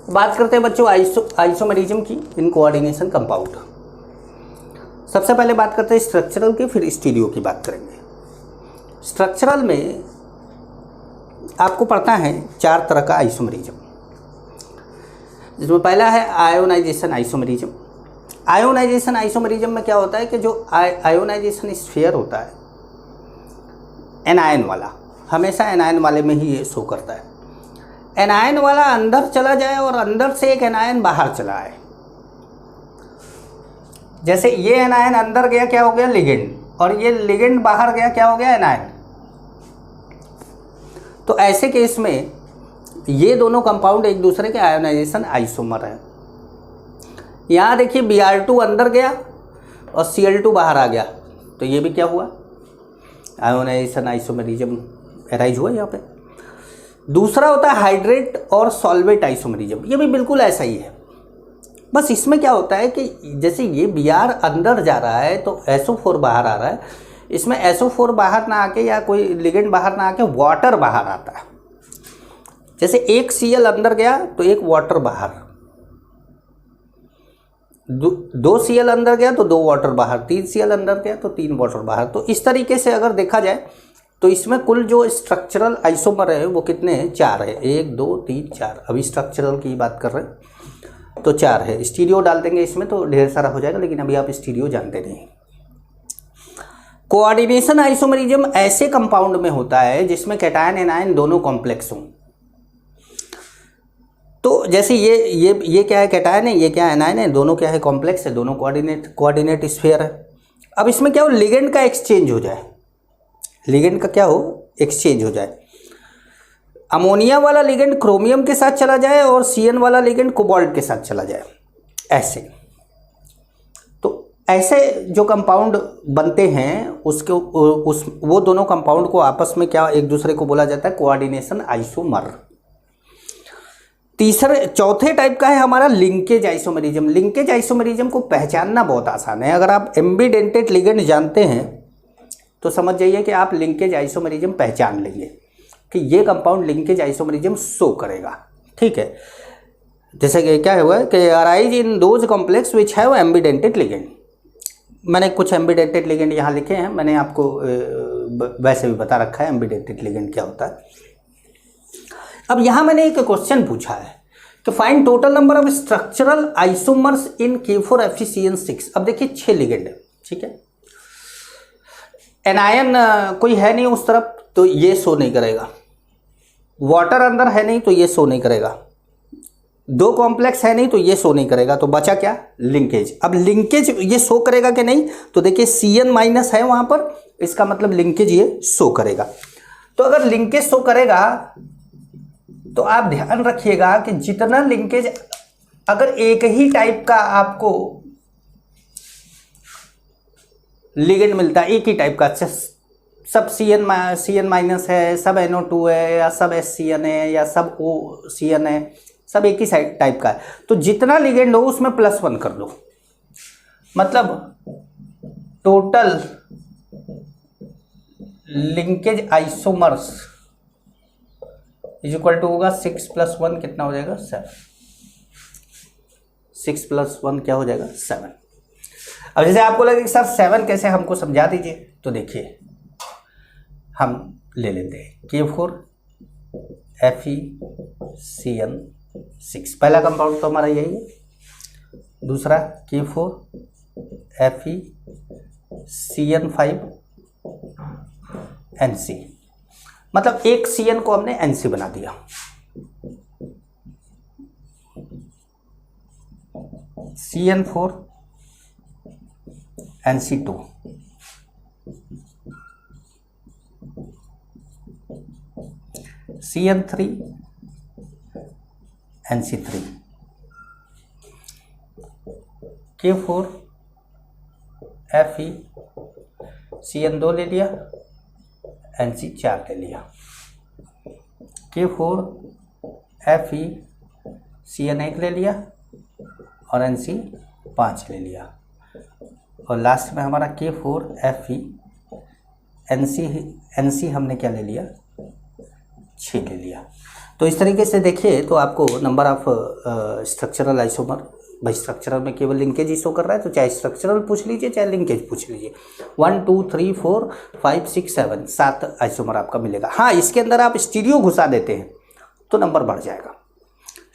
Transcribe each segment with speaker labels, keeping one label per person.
Speaker 1: बात करते हैं बच्चों आइसोमेरिज्म की इन कोऑर्डिनेशन कंपाउंड। सबसे पहले बात करते हैं स्ट्रक्चरल की, फिर स्टीरियो की बात करेंगे। स्ट्रक्चरल में आपको पढ़ना है 4 तरह का आइसोमेरिज्म, जिसमें पहला है आयोनाइजेशन आइसोमेरिज्म। आयोनाइजेशन आइसोमेरिज्म में क्या होता है कि जो आयोनाइजेशन स्फीयर होता है एनायन वाला, हमेशा एनायन वाले में ही ये शो करता है। एनायन वाला अंदर चला जाए और अंदर से एक एनायन बाहर चला आए। जैसे ये एनायन अंदर गया, क्या हो गया? लिगेंड, और ये लिगेंड बाहर गया, क्या हो गया? एनायन। तो ऐसे केस में ये दोनों कंपाउंड एक दूसरे के आयोनाइजेशन आइसोमर हैं। यहाँ देखिए Br2 अंदर गया और Cl2 बाहर आ गया, तो ये भी क्या हुआ? आयोनाइजेशन आइसोमेरिज्म एराइज हुआ यहाँ पे। दूसरा होता है हाइड्रेट और सॉल्वेट आइसोमेरिज्म, ये भी बिल्कुल ऐसा ही है। बस इसमें क्या होता है कि जैसे ये Br अंदर जा रहा है तो SO4 बाहर आ रहा है, इसमें SO4 बाहर ना आके या कोई लिगेंड बाहर ना आके वाटर बाहर आता है। जैसे एक Cl अंदर गया तो एक वाटर बाहर, 2 Cl अंदर गया तो 2 वाटर बाहर, 3 Cl अंदर गया तो 3 वाटर बाहर। तो इस तरीके से अगर देखा जाए तो इसमें कुल जो स्ट्रक्चरल आइसोमर है वो कितने हैं? 4 है। 1 2 3 4। अभी स्ट्रक्चरल की बात कर रहे हैं तो 4 है। स्टीरियो डाल देंगे इसमें तो ढेर सारा हो जाएगा, लेकिन अभी आप स्टीरियो जानते नहीं। कोऑर्डिनेशन आइसोमेरिज्म ऐसे कंपाउंड में होता है जिसमें कैटायन एनायन दोनों कॉम्प्लेक्स हों। तो जैसे ये क्या है? कैटायन है, ये क्या है? एनायन है, दोनों क्या है? कॉम्प्लेक्स है, दोनों कोऑर्डिनेट स्फीयर है। अब इसमें क्या हो? लिगेंड का एक्सचेंज हो जाए, लिगेंड का क्या हो? एक्सचेंज हो जाए। अमोनिया वाला लिगेंड क्रोमियम के साथ चला जाए और CN वाला लिगेंड कोबाल्ट के साथ चला जाए, ऐसे। तो ऐसे जो कंपाउंड बनते हैं वो दोनों कंपाउंड को आपस में क्या एक दूसरे को बोला जाता है? Coordination isomer. चौथे टाइप का है हमारा लिंकेज आइसोमेरिज्म। लिंकेज आइसोमेरिज्म को पहचानना बहुत आसान है। अगर आप एम्बीडेंटेड लिगेंड जानते हैं तो समझ जाइए कि आप लिंकेज आइसोमेरिज्म पहचान लेंगे कि ये कंपाउंड लिंकेज आइसोमेरिज्म शो करेगा। ठीक है, जैसे कि क्या हुआ कि arise in those complex which have एम्बीडेंटेड ligand. मैंने कुछ एम्बीडेंटेड लिगेंड यहाँ लिखे हैं, मैंने आपको वैसे भी बता रखा है एम्बीडेंटेड लिगेंड क्या होता है। अब यहाँ मैंने एक क्वेश्चन पूछा है कि find total number of structural isomers in K4FeCN6। अब देखिए 6 लिगेंड है, ठीक है। एनायन कोई है नहीं उस तरफ तो ये शो नहीं करेगा, वाटर अंदर है नहीं तो ये शो नहीं करेगा, 2 कॉम्प्लेक्स है नहीं तो ये शो नहीं करेगा। तो बचा क्या? लिंकेज। अब लिंकेज ये शो करेगा कि नहीं? तो देखिए CN- है वहां पर, इसका मतलब लिंकेज ये शो करेगा। तो अगर लिंकेज शो करेगा तो आप ध्यान रखिएगा कि जितना लिंकेज, अगर एक ही टाइप का आपको लिगेंड मिलता है, एक ही टाइप का, सब CN- है, सब NO2 है, या सब SCN है, या सब OCN है, सब एक ही टाइप का है, तो जितना लिगेंड हो उसमें +1 कर दो। मतलब total linkage isomers is equal to होगा 6 + 1 कितना हो जाएगा? 7। 6 + 1 क्या हो जाएगा? 7। अब जैसे आपको लगे कि सर 7 कैसे, हमको समझा दीजिए। तो देखिए हम ले लेते हैं K4FeCN6, पहला कंपाउंड तो हमारा यही है। दूसरा K4FeCN5NC, मतलब एक CN को हमने NC बना दिया। CN4 NC2, CN3 NC3, K4FeCN2 ले लिया, NC4 ले लिया, K4FeCN1 ले लिया और NC5 ले लिया, और लास्ट में हमारा K4FeNC हमने क्या ले लिया? 6 ले लिया। तो इस तरीके से देखिए तो आपको नंबर ऑफ स्ट्रक्चरल आइसोमर, भाई स्ट्रक्चरल में केवल लिंकेज ही शो कर रहा है तो चाहे स्ट्रक्चरल पूछ लीजिए चाहे लिंकेज पूछ लीजिए। 1 2 3 4 5 6 7 7 आइसोमर आपका मिलेगा। हाँ, इसके अंदर आप स्टीरियो घुसा देते हैं तो नंबर बढ़ जाएगा।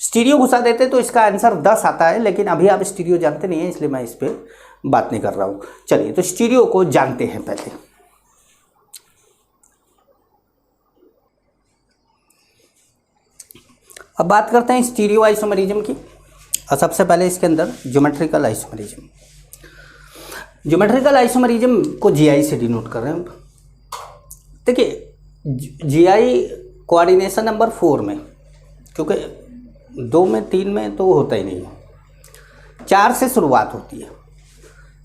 Speaker 1: स्टीरियो घुसा देते तो इसका आंसर 10 आता है, लेकिन अभी आप स्टीरियो जानते नहीं हैं इसलिए मैं इस पर बात नहीं कर रहा हूँ। चलिए तो स्टीरियो को जानते हैं पहले। अब बात करते हैं स्टीरियो आइसोमरिज्म की। और सबसे पहले इसके अंदर ज्योमेट्रिकल आइसोमरिज्म। ज्योमेट्रिकल आइसोमरिज्म को जीआई से डिनोट कर रहे हैं। देखिए जीआई कोऑर्डिनेशन नंबर 4 में, क्योंकि 2 में 3 में तो होता ही नहीं है, 4 से शुरुआत होती है।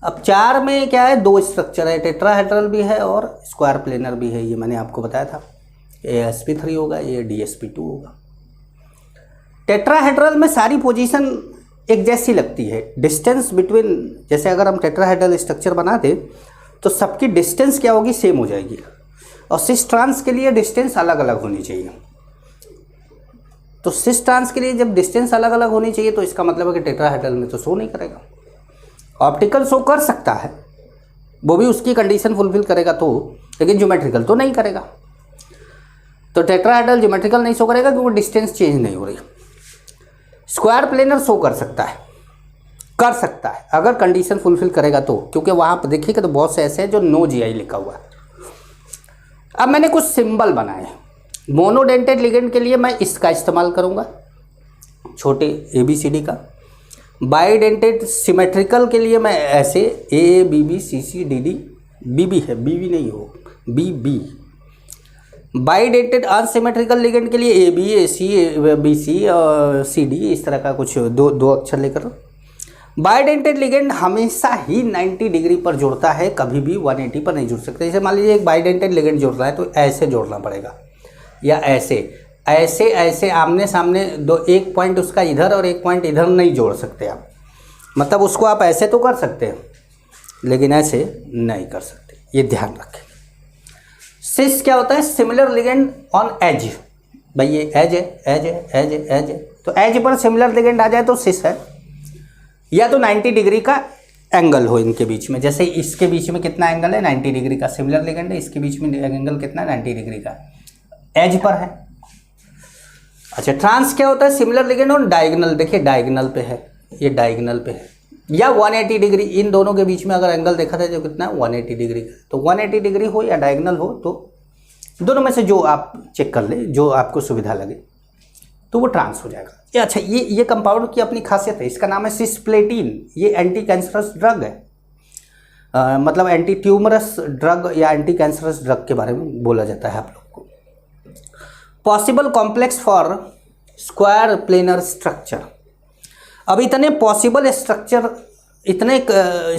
Speaker 1: अब 4 में क्या है, 2 स्ट्रक्चर है, टेट्राहेड्रल भी है और स्क्वायर प्लेनर भी है। ये मैंने आपको बताया था, ये sp3 होगा, ये dsp2 होगा। टेट्राहेड्रल में सारी पोजीशन एक जैसी लगती है। डिस्टेंस बिटवीन, जैसे अगर हम टेट्राहेड्रल स्ट्रक्चर बना दें तो सबकी डिस्टेंस क्या होगी, सेम हो जाएगी। और सिस ट्रांस के लिए डिस्टेंस अलग अलग होनी चाहिए। तो सिस ट्रांस के लिए जब डिस्टेंस अलग अलग होनी चाहिए तो इसका मतलब है कि टेट्राहेड्रल में तो शो नहीं करेगा। ऑप्टिकल शो कर सकता है, वो भी उसकी कंडीशन फुलफिल करेगा तो, लेकिन ज्योमेट्रिकल तो नहीं करेगा। तो टेट्राहेड्रल ज्योमेट्रिकल नहीं शो करेगा क्योंकि डिस्टेंस चेंज नहीं हो रही। स्क्वायर प्लेनर शो कर सकता है अगर कंडीशन फुलफिल करेगा तो, क्योंकि वहाँ पर देखिएगा तो बहुत से ऐसे हैं जो नो जीआई लिखा हुआ है। अब मैंने कुछ सिंबल बनाए। मोनोडेंटेड लिगेंड के लिए मैं इसका इस्तेमाल करूँगा, छोटे ABCD का। बाइडेंटेड सिमेट्रिकल के लिए मैं ऐसे AABBCCDD, BB है, BB नहीं हो, BB। बाइडेंटेड अनसिमेट्रिकल लिगेंड के लिए AB, AC, BC और CD, इस तरह का कुछ दो अक्षर लेकर। बाइडेंटेड लिगेंड हमेशा ही 90 डिग्री पर जुड़ता है, कभी भी 180 पर नहीं जुड़ सकते। जैसे मान लीजिए एक बाइडेंटेड लिगेंड जुड़ रहा है तो ऐसे जोड़ना पड़ेगा, या ऐसे ऐसे ऐसे आमने सामने दो, एक पॉइंट उसका इधर और एक पॉइंट इधर नहीं जोड़ सकते आप। मतलब उसको आप ऐसे तो कर सकते हैं लेकिन ऐसे नहीं कर सकते, ये ध्यान रखें। सिस क्या होता है, सिमिलर लिगेंड ऑन एज। भाई ये एज है, एज है, एज है, एज है, तो एज पर सिमिलर लिगेंड आ जाए तो सिस है। या तो 90 डिग्री का एंगल हो इनके बीच में, जैसे इसके बीच में कितना एंगल है, 90 डिग्री का सिमिलर लिगेंड है, इसके बीच में एंगल कितना है, 90 डिग्री का, एज पर है। अच्छा, ट्रांस क्या होता है, सिमिलर लिगेंड ऑन डायगोनल। देखिए डायगोनल पे है, ये डायगोनल पे है, या 180 डिग्री। इन दोनों के बीच में अगर एंगल देखा जाए तो कितना है, 180 डिग्री का। तो 180 डिग्री हो या डायगोनल हो, तो दोनों में से जो आप चेक कर ले, जो आपको सुविधा लगे, तो वो ट्रांस हो जाएगा। ये अच्छा, ये कंपाउंड की अपनी खासियत है, इसका नाम है सिस्प्लेटिन। ये एंटी कैंसरस ड्रग है, मतलब एंटी ट्यूमरस ड्रग या एंटी कैंसरस ड्रग के बारे में बोला जाता है आप लोग को। Possible complex for square planar structure. अब इतने पॉसिबल स्ट्रक्चर, इतने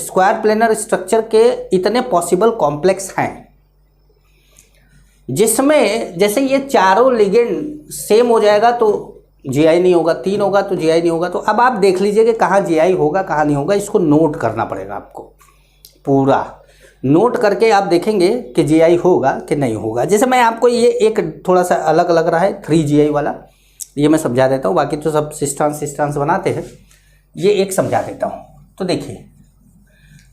Speaker 1: स्क्वायर प्लेनर स्ट्रक्चर के इतने पॉसिबल कॉम्प्लेक्स हैं जिसमें जैसे ये चारों लिगेंड सेम हो जाएगा तो जीआई नहीं होगा, 3 होगा तो जीआई नहीं होगा। तो अब आप देख लीजिए कि कहाँ जीआई होगा कहाँ नहीं होगा, इसको नोट करना पड़ेगा आपको। पूरा नोट करके आप देखेंगे कि जीआई होगा कि नहीं होगा। जैसे मैं आपको ये एक थोड़ा सा अलग लग रहा है 3 जीआई वाला, ये मैं समझा देता हूँ, बाकी तो सब सिस्टांस बनाते हैं, ये एक समझा देता हूँ। तो देखिए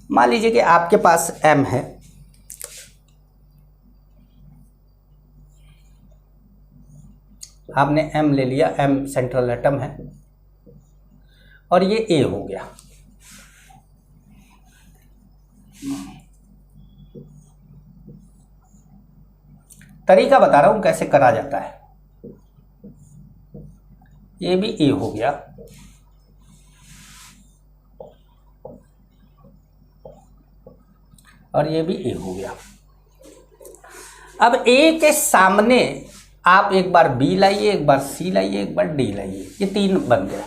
Speaker 1: मान लीजिए कि आपके पास M है, आपने M ले लिया, M सेंट्रल एटम है और ये A हो गया। तरीका बता रहा हूं कैसे करा जाता है। ये भी A हो गया और ये भी A हो गया। अब A के सामने आप एक बार B लाइए, एक बार C लाइए, एक बार D लाइए, ये 3 बन गए।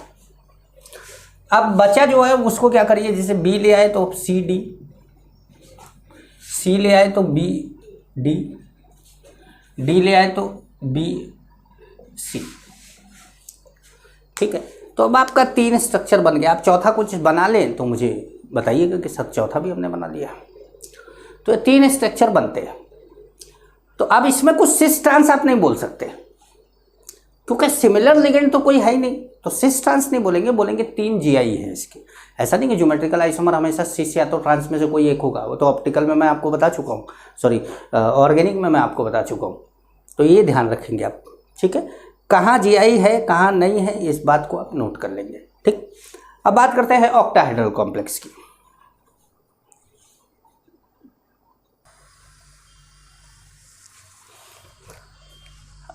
Speaker 1: अब बचा जो है उसको क्या करिए, जैसे B ले आए तो CD, C ले आए तो BD, D ले आए तो BC। ठीक है, तो अब आपका 3 स्ट्रक्चर बन गया। आप चौथा कुछ बना लें तो मुझे बताइएगा कि सब चौथा भी हमने बना लिया। तो 3 स्ट्रक्चर बनते हैं। तो अब इसमें कुछ सिस ट्रांस आप नहीं बोल सकते क्योंकि सिमिलर लिगेंड तो कोई है ही नहीं, तो सिस ट्रांस नहीं बोलेंगे, बोलेंगे 3 जीआई है इसके। ऐसा नहीं कि ज्योमेट्रिकल आइसोमर हमेशा सिस या तो ट्रांस में से कोई एक होगा, वो तो ऑप्टिकल में मैं आपको बता चुका हूँ, सॉरी ऑर्गेनिक में मैं आपको बता चुका हूँ। तो ये ध्यान रखेंगे आप, ठीक है, कहाँ जीआई है कहाँ नहीं है इस बात को आप नोट कर लेंगे, ठीक। अब बात करते हैं ऑक्टाहेड्रल कॉम्प्लेक्स की।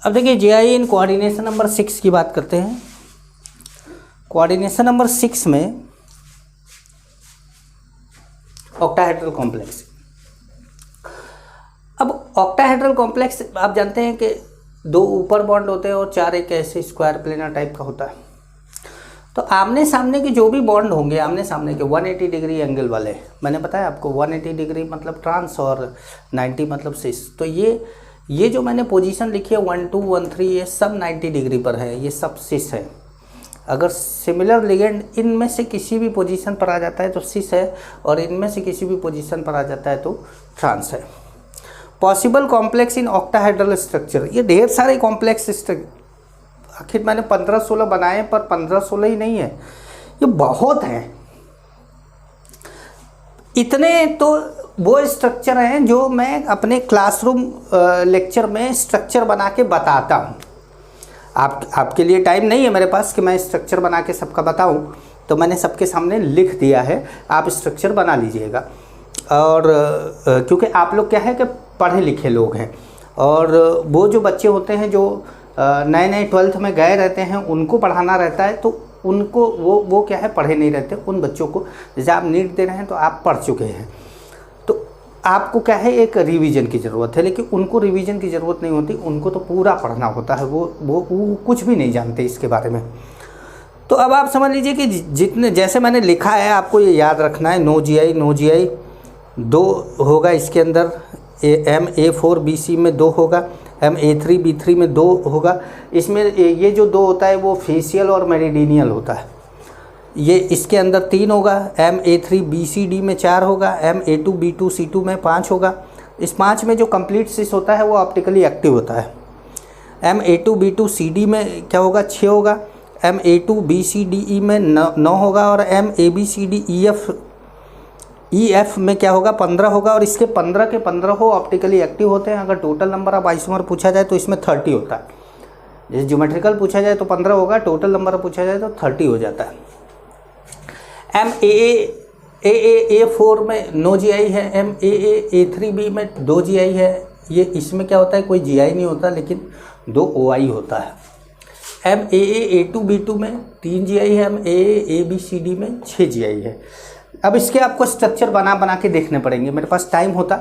Speaker 1: अब देखिए जीआई इन कोऑर्डिनेशन नंबर 6 की बात करते हैं। कोऑर्डिनेशन नंबर 6 में ऑक्टाहेड्रल कॉम्प्लेक्स। अब ऑक्टाहेड्रल कॉम्प्लेक्स आप जानते हैं कि 2 ऊपर बॉन्ड होते हैं और 4 एक ऐसे स्क्वायर प्लेनर टाइप का होता है। तो आमने सामने के जो भी बॉन्ड होंगे, आमने सामने के 180 डिग्री एंगल वाले, मैंने बताया आपको 180 डिग्री मतलब ट्रांस और 90 मतलब सिस। तो ये जो मैंने पोजीशन लिखी है 1 2 1 3, ये सब 90 डिग्री पर है, ये सब सिस है। अगर सिमिलर लिगेंड इनमें से किसी भी पोजीशन पर आ जाता है तो सिस है, और इनमें से किसी भी पोजीशन पर आ जाता है तो ट्रांस है। Possible complex in octahedral structure, ये ढेर सारे कॉम्प्लेक्स स्ट्रक्चर, आखिर मैंने 15-16 बनाए पर 15-16 ही नहीं है, ये बहुत हैं। इतने तो वो स्ट्रक्चर हैं जो मैं अपने क्लासरूम लेक्चर में स्ट्रक्चर बना के बताता हूँ। आपके लिए टाइम नहीं है मेरे पास कि मैं स्ट्रक्चर बना के सबका बताऊँ, तो मैंने सबके सामने लिख दिया है, आप स्ट्रक्चर बना लीजिएगा। और क्योंकि आप लोग क्या है कि पढ़े लिखे लोग हैं, और वो जो बच्चे होते हैं जो नए नए 12th में गए रहते हैं, उनको पढ़ाना रहता है, तो उनको वो क्या है पढ़े नहीं रहते। उन बच्चों को जैसे आप नीट दे रहे हैं तो आप पढ़ चुके हैं, तो आपको क्या है एक रिवीजन की ज़रूरत है, लेकिन उनको रिवीजन की ज़रूरत नहीं होती, उनको तो पूरा पढ़ना होता है, वो कुछ भी नहीं जानते इसके बारे में। तो अब आप समझ लीजिए कि जितने जैसे मैंने लिखा है आपको ये याद रखना है। नो जीआई 2 होगा इसके अंदर, MA4 BC में 2 होगा, MA3 B3 में 2 होगा। इसमें ये जो 2 होता है वो फेशियल और मेरिडियनल होता है, ये इसके अंदर 3 होगा। MA3 BCD में 4 होगा, MA2 B2 C2 में 5 होगा। इस 5 में जो कंप्लीट सिस होता है वो ऑप्टिकली एक्टिव होता है। MA2 B2 CD में क्या होगा 6 होगा, MA2 BCDE में 9 होगा, और MABCD EF में क्या होगा 15 होगा। और इसके 15 के 15 हो ऑप्टिकली एक्टिव होते हैं। अगर टोटल नंबर ऑफ आइसोमर पूछा जाए तो इसमें 30 होता है। जैसे ज्योमेट्रिकल पूछा जाए तो 15 होगा, टोटल नंबर पूछा जाए तो 30 हो जाता है। MAA4 में नो जीआई है, MAA3B में 2 जीआई है। ये इसमें क्या होता है कोई जीआई नहीं होता, लेकिन 2 OI होता है। MAA2 B2 में 3 जीआई है, MAABCD में 6 जीआई है। अब इसके आपको स्ट्रक्चर बना के देखने पड़ेंगे। मेरे पास टाइम होता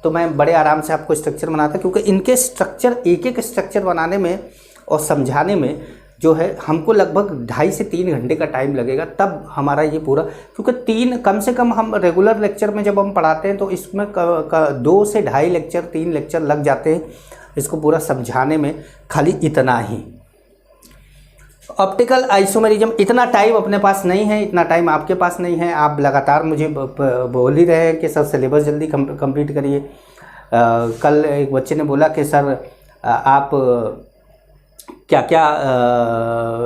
Speaker 1: तो मैं बड़े आराम से आपको स्ट्रक्चर बनाता, क्योंकि इनके स्ट्रक्चर एक स्ट्रक्चर बनाने में और समझाने में जो है हमको लगभग 2.5 से 3 घंटे का टाइम लगेगा, तब हमारा ये पूरा, क्योंकि कम से कम हम रेगुलर लेक्चर में जब हम पढ़ाते हैं तो इसमें 2 से 2.5 लेक्चर 3 लेक्चर लग जाते हैं इसको पूरा समझाने में, खाली इतना ही। ऑप्टिकल आइसोमेरिज्म, इतना टाइम अपने पास नहीं है, इतना टाइम आपके पास नहीं है। आप लगातार मुझे बोल ही रहे हैं कि सर सिलेबस जल्दी कंप्लीट करिए। कल एक बच्चे ने बोला कि सर आप क्या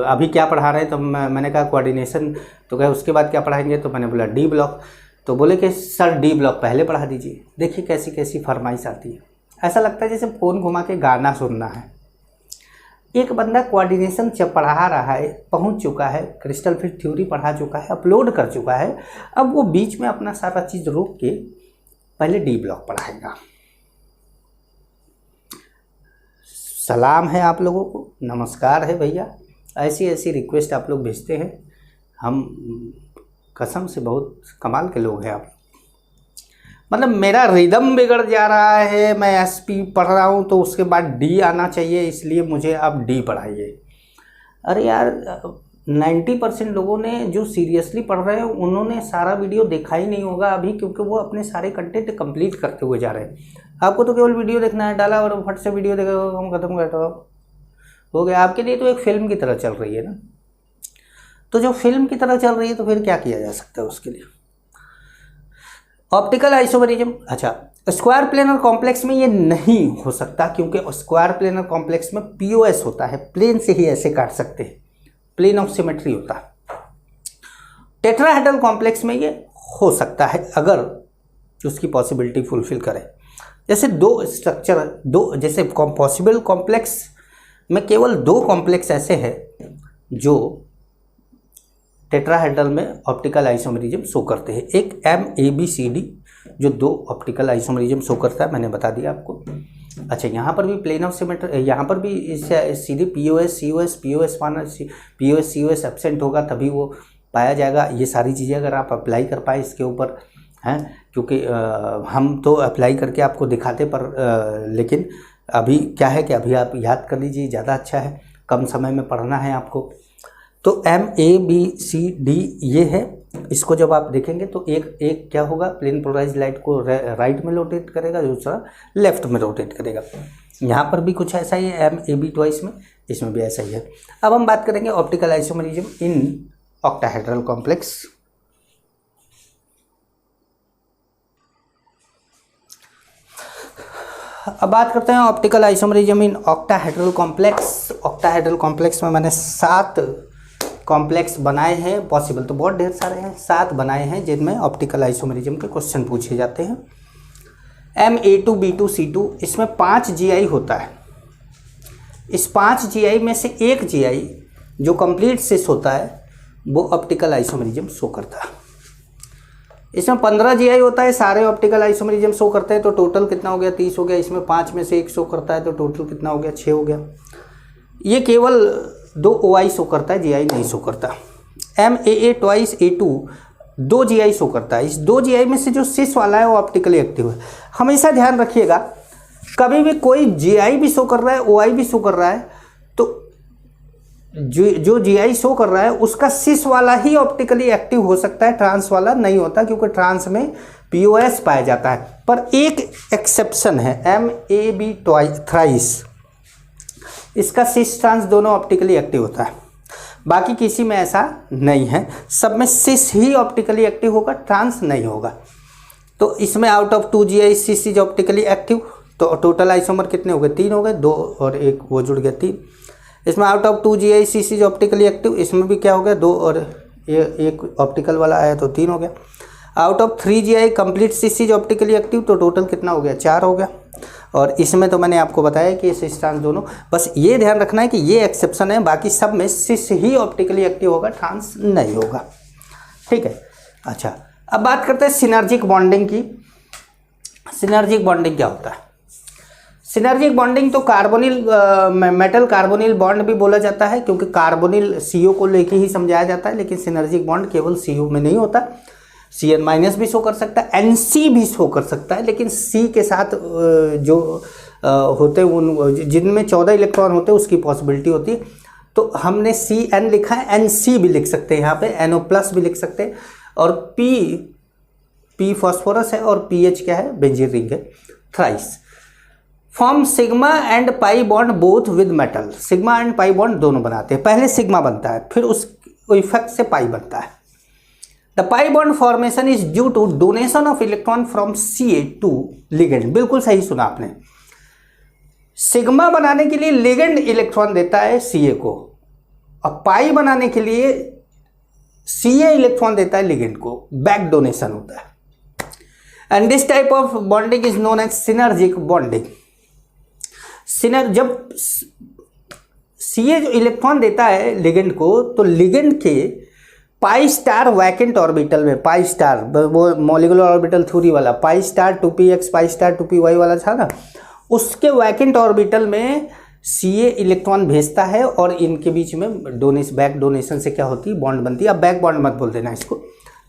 Speaker 1: अभी क्या पढ़ा रहे हैं, तो मैंने कहा कोऑर्डिनेशन। तो कहे उसके बाद क्या पढ़ाएंगे, तो मैंने बोला डी ब्लॉक। तो बोले कि सर डी ब्लॉक पहले पढ़ा दीजिए। देखिए कैसी कैसी फरमाइश आती है, ऐसा लगता है जैसे फ़ोन घुमा के गाना सुनना है। एक बंदा कोऑर्डिनेशन जब पढ़ा रहा है, पहुंच चुका है, क्रिस्टल फिट थ्योरी पढ़ा चुका है, अपलोड कर चुका है, अब वो बीच में अपना सारा चीज़ रोक के पहले डी ब्लॉक पढ़ाएगा। सलाम है आप लोगों को, नमस्कार है भैया। ऐसी ऐसी रिक्वेस्ट आप लोग भेजते हैं, हम कसम से बहुत कमाल के लोग हैं आप। मतलब मेरा रिदम बिगड़ जा रहा है, मैं SP पढ़ रहा हूँ तो उसके बाद D आना चाहिए, इसलिए मुझे अब D पढ़ाइए। अरे यार 90% लोगों ने जो सीरियसली पढ़ रहे हैं उन्होंने सारा वीडियो देखा ही नहीं होगा अभी, क्योंकि वो अपने सारे कंटेंट कंप्लीट करते हुए जा रहे हैं। आपको तो केवल वीडियो देखना है, डाला और फट से वीडियो देखा, हम खत्म करता हो गया। आपके लिए तो एक फिल्म की तरह चल रही है ना, तो जो फिल्म की तरह चल रही है तो फिर क्या किया जा सकता है उसके लिए। ऑप्टिकल आइसोमेरिज्म, अच्छा स्क्वायर प्लेनर कॉम्प्लेक्स में ये नहीं हो सकता, क्योंकि स्क्वायर प्लेनर कॉम्प्लेक्स में पीओएस होता है, प्लेन से ही ऐसे काट सकते हैं, प्लेन ऑफ सिमेट्री होता है। टेट्राहेड्रल कॉम्प्लेक्स में ये हो सकता है अगर उसकी पॉसिबिलिटी फुलफिल करे। जैसे दो स्ट्रक्चर, दो जैसे पॉसिबल कॉम्प्लेक्स में केवल दो कॉम्प्लेक्स ऐसे हैं जो टेट्राहेड्रल में ऑप्टिकल आइसोमेरिज्म शो करते हैं। एक MABCD जो दो ऑप्टिकल आइसोमेरिज्म शो करता है, मैंने बता दिया आपको। अच्छा, यहाँ पर भी प्लेन ऑफ सिमेट्री, यहाँ पर भी सीधे POS COS POS माना POS COS एब्सेंट होगा तभी वो पाया जाएगा। ये सारी चीज़ें अगर आप अप्लाई कर पाए इसके ऊपर हैं, क्योंकि हम तो अप्लाई करके आपको दिखाते पर लेकिन अभी क्या है कि अभी आप याद कर लीजिए, ज़्यादा अच्छा है, कम समय में पढ़ना है आपको। तो MABCD ये है। इसको जब आप देखेंगे तो एक क्या होगा, प्लेन पोलराइज लाइट को राइट में रोटेट करेगा, दूसरा लेफ्ट में रोटेट करेगा। यहाँ पर भी कुछ ऐसा ही है MAB ट्वाइस में, इसमें भी ऐसा ही है। अब हम बात करेंगे optical isomerism in octahedral complex. अब बात करते हैं optical isomerism in octahedral complex. Octahedral complex में मैंने 7 कॉम्प्लेक्स बनाए हैं, पॉसिबल तो बहुत ढेर सारे हैं, 7 बनाए हैं जिनमें ऑप्टिकल आइसोमेरिज्म के क्वेश्चन पूछे जाते हैं। MA2 B2 C2, इसमें 5 GI होता है। इस 5 GI में से एक GI जो कंप्लीट सिस होता है वो ऑप्टिकल आइसोमेरिज्म शो करता है। इसमें 15 GI होता है, सारे ऑप्टिकल आइसोमेरिज्म शो करते हैं, तो टोटल कितना हो गया, 30 हो गया। इसमें 5 में से एक शो करता है तो टोटल कितना हो गया, 6 हो गया। ये केवल 2 OI शो करता है, GI नहीं शो करता। MAA twice A2 2 GI show करता है। इस 2 GI में से जो सिस वाला है वो ऑप्टिकली एक्टिव है। हमेशा ध्यान रखिएगा, कभी भी कोई GI भी शो कर रहा है, OI भी शो कर रहा है, तो जो GI शो कर रहा है उसका सिस वाला ही ऑप्टिकली एक्टिव हो सकता है, ट्रांस वाला नहीं होता, क्योंकि ट्रांस में POS पाया जाता है। पर एक एक्सेप्शन है, MAB थ्राइस, इसका सिस ट्रांस दोनों ऑप्टिकली एक्टिव होता है, बाकी किसी में ऐसा नहीं है। सब में सिस ही ऑप्टिकली एक्टिव होगा, ट्रांस नहीं होगा। तो इसमें out of 2 GI cis is optically active, तो टोटल आइसोमर कितने हो गए, 3 हो गए, 2 और 1 वो जुड़ गया 3। इसमें out of 2 GI cis is optically active, इसमें भी क्या हो गया, 2 और 1 ऑप्टिकल वाला आया तो 3 हो गया। Out of 3 GI complete cis is optically active, तो टोटल कितना हो गया, 4 हो गया। और इसमें तो मैंने आपको बताया कि सिस ट्रांस दोनों, बस ये ध्यान रखना है कि ये एक्सेप्शन है, बाकी सब में सिस ही ऑप्टिकली एक्टिव होगा, ट्रांस नहीं होगा। ठीक है। अच्छा, अब बात करते हैं सिनर्जिक बॉन्डिंग की। सिनर्जिक बॉन्डिंग क्या होता है? सिनर्जिक बॉन्डिंग तो कार्बोनिल मेटल कार्बोनिल बॉन्ड भी बोला जाता है, क्योंकि कार्बोनिल CO को लेके ही समझाया जाता है, लेकिन सिनर्जिक बॉन्ड केवल CO में नहीं होता, CN- भी शो कर सकता है, NC भी शो कर सकता है, लेकिन C के साथ जो होते हैं उन जिनमें 14 इलेक्ट्रॉन होते हैं उसकी पॉसिबिलिटी होती है। तो हमने CN लिखा है, NC भी लिख सकते हैं, यहाँ पे NO+ भी लिख सकते हैं। और P फॉस्फोरस है और PH क्या है, बेंजीन रिंग है, thrice. Form sigma and pi bond both with metal. Sigma and pi bond दोनों बनाते हैं, पहले सिग्मा बनता है फिर उस इफेक्ट से पाई बनता है। The pi bond formation is due to donation of electron from Ca to ligand. बिल्कुल सही सुना आपने, सिग्मा बनाने के लिए लिगेंड इलेक्ट्रॉन देता है Ca को, और पाई बनाने के लिए Ca इलेक्ट्रॉन देता है लिगेंड को, बैक डोनेशन होता है। And this type of bonding is known as synergic bonding. जब Ca जो इलेक्ट्रॉन देता है लिगेंड को, तो लिगेंड के पाई स्टार वैकेंट ऑर्बिटल में, पाई स्टार वो मॉलिक्यूलर ऑर्बिटल थ्योरी वाला, pi star 2p(x) pi star 2p(y) वाला था ना, उसके वैकेंट ऑर्बिटल में Ca इलेक्ट्रॉन भेजता है और इनके बीच में बैक डोनेशन से क्या होती है, बॉन्ड बनती है। अब बैक बॉन्ड मत बोल देना, इसको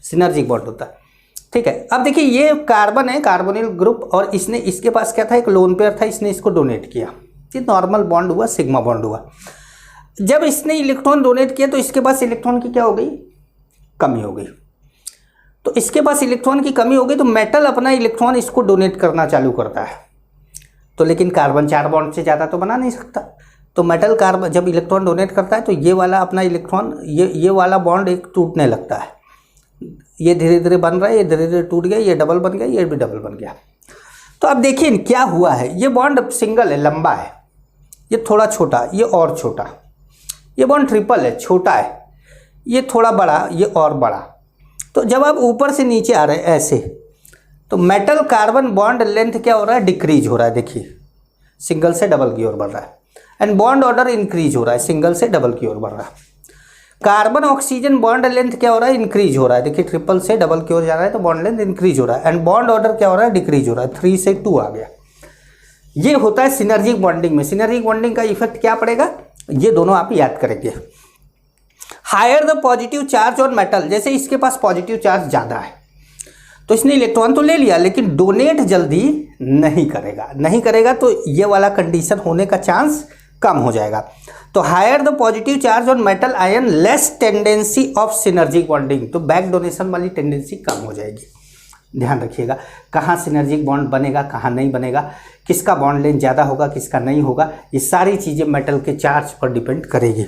Speaker 1: सिनर्जिक बॉन्ड होता है। ठीक है। अब देखिए, ये कार्बन है, कार्बोनिल ग्रुप, और इसने, इसके पास क्या था, एक लोन पेयर था, इसने इसको डोनेट किया, ये नॉर्मल बॉन्ड हुआ, सिग्मा बॉन्ड हुआ। जब इसने इलेक्ट्रॉन डोनेट किया तो इसके पास इलेक्ट्रॉन की क्या हो गई, कमी हो गई। तो इसके पास इलेक्ट्रॉन की कमी हो गई तो मेटल अपना इलेक्ट्रॉन इसको डोनेट करना चालू करता है। तो लेकिन कार्बन 4 बॉन्ड से ज़्यादा तो बना नहीं सकता, तो मेटल कार्बन जब इलेक्ट्रॉन डोनेट करता है तो ये वाला अपना इलेक्ट्रॉन, ये वाला बॉन्ड एक टूटने लगता है, ये धीरे धीरे बन रहा है, ये धीरे धीरे टूट गया, ये डबल बन गया, ये भी डबल बन गया। तो अब देखिए क्या हुआ है, ये बॉन्ड सिंगल है, लंबा है, ये थोड़ा छोटा, ये और छोटा, ये बॉन्ड ट्रिपल है, छोटा है, ये थोड़ा बड़ा, ये और बड़ा। तो जब आप ऊपर से नीचे आ रहे हैं ऐसे, तो मेटल कार्बन बॉन्ड लेंथ क्या हो रहा है, डिक्रीज हो रहा है। देखिए सिंगल से डबल की ओर बढ़ रहा है, एंड बॉन्ड ऑर्डर इंक्रीज हो रहा है, सिंगल से डबल की ओर बढ़ रहा है। कार्बन ऑक्सीजन बॉन्ड लेंथ क्या हो रहा है, इंक्रीज हो रहा है। देखिए ट्रिपल से डबल की ओर जा रहा है तो बॉन्ड लेंथ इंक्रीज हो रहा है, एंड बॉन्ड ऑर्डर क्या हो रहा है, डिक्रीज हो रहा है, 3 से 2 आ गया। ये होता है सिनर्जिक बॉन्डिंग में। सिनर्जिक बॉन्डिंग का इफेक्ट क्या पड़ेगा, ये दोनों आप याद करेंगे। Higher the positive charge on metal, जैसे इसके पास पॉजिटिव चार्ज ज़्यादा है तो इसने इलेक्ट्रॉन तो ले लिया लेकिन डोनेट जल्दी नहीं करेगा तो ये वाला कंडीशन होने का चांस कम हो जाएगा। तो higher the positive charge on metal ion less tendency of synergic bonding, तो बैक डोनेशन वाली टेंडेंसी कम हो जाएगी। ध्यान रखिएगा कहाँ सिनर्जिक बॉन्ड बनेगा, कहाँ नहीं बनेगा, किसका बॉन्ड लेंथ ज़्यादा होगा, किसका नहीं होगा, ये सारी चीज़ें मेटल के चार्ज पर डिपेंड करेगी।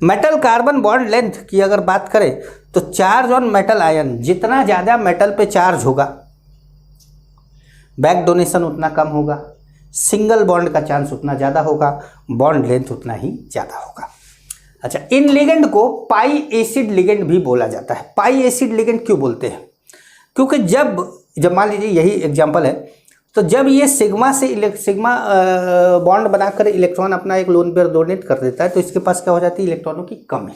Speaker 1: मेटल कार्बन बॉन्ड लेंथ की अगर बात करें तो चार्ज ऑन मेटल आयन, जितना ज़्यादा मेटल पे चार्ज होगा बैक डोनेशन उतना कम होगा, सिंगल बॉन्ड का चांस उतना ज़्यादा होगा, बॉन्ड लेंथ उतना ही ज़्यादा होगा। अच्छा, इन लिगेंड को पाई एसिड लिगेंड भी बोला जाता है। पाई एसिड लिगेंड क्यों बोलते हैं, क्योंकि जब मान लीजिए यही एग्जाम्पल है, तो जब ये सिग्मा बॉन्ड बनाकर इलेक्ट्रॉन अपना एक लोन पेयर डोनेट कर देता है तो इसके पास क्या हो जाती है, इलेक्ट्रॉनों की कमी।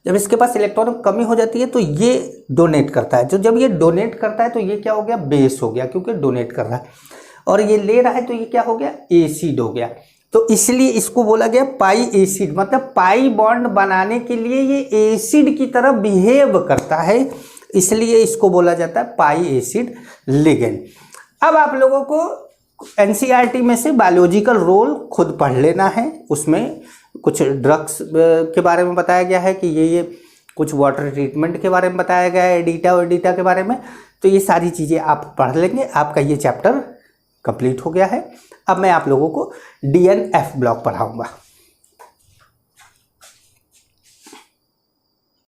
Speaker 1: जब इसके पास इलेक्ट्रॉनों की कमी हो जाती है तो ये डोनेट करता है। तो जब ये डोनेट करता है तो ये क्या हो गया, बेस हो गया, क्योंकि डोनेट कर रहा है, और ये ले रहा है तो ये क्या हो गया, एसिड हो गया। तो इसलिए इसको बोला गया पाई एसिड, मतलब पाई बॉन्ड बनाने के लिए ये एसिड की तरह बिहेव करता है, इसलिए इसको बोला जाता है पाई एसिड लिगेंड। अब आप लोगों को एनसीईआरटी में से बायोलॉजिकल रोल खुद पढ़ लेना है। उसमें कुछ ड्रग्स के बारे में बताया गया है कि ये कुछ वाटर ट्रीटमेंट के बारे में बताया गया है, एडिटा के बारे में। तो ये सारी चीज़ें आप पढ़ लेंगे, आपका ये चैप्टर कंप्लीट हो गया है। अब मैं आप लोगों को डीएनएफ ब्लॉक पढ़ाऊँगा।